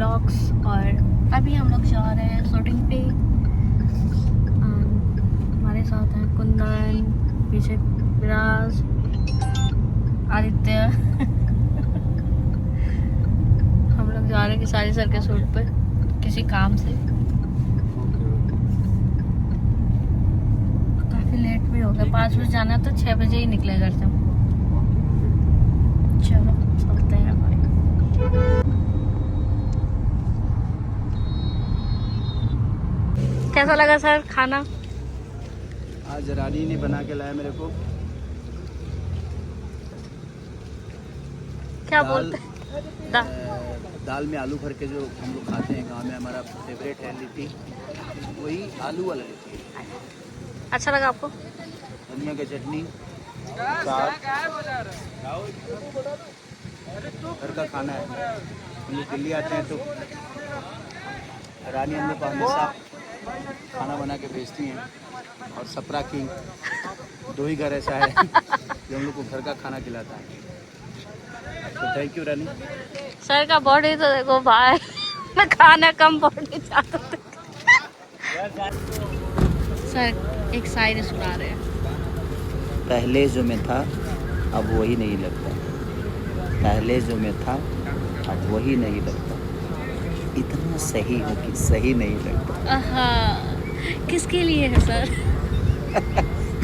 Vlogs. और अभी हम लोग जा रहे हैं शूटिंग पे। हमारे साथ हैं कुंदन, पीछे विराज, आदित्य। हम लोग जा रहे हैं किसारी सर के शूट पे किसी काम से। काफी लेट भी हो गया, 5 बजे जाना तो 6 बजे ही निकले घर से। चलो चलते हैं भाई। कैसा लगा सर खाना? आज रानी ने बना के लाया मेरे को। क्या दाल, बोलते हैं? दाल में आलू भर के जो हम लोग खाते हैं गांव में, हमारा फेवरेट है लिट्टी, वही आलू वाला लिट्टी। अच्छा लगा आपको? धनिया की चटनी, घर का खाना है। हम लोग दिल्ली आते हैं तो रानी हम लोग को हमेशा खाना बना के भेजती हैं। और सपरा किंग दो ही घर ऐसा है जो हम लोग को घर का खाना खिलाता है। तो थैंक यू रानी। सर का बॉडी तो देखो भाई, मैं खाना कम बॉडी चाहता था। सर एक शायरी सुना रहे हैं। पहले जो मैं था अब वही नहीं लगता, पहले जो मैं था अब वही नहीं लगता, इतना सही हूँ कि सही नहीं लगता। आहा, किसके लिए है सर?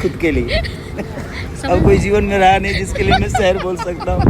खुद के लिए। अब कोई जीवन में रहा नहीं जिसके लिए मैं शहर बोल सकता हूँ।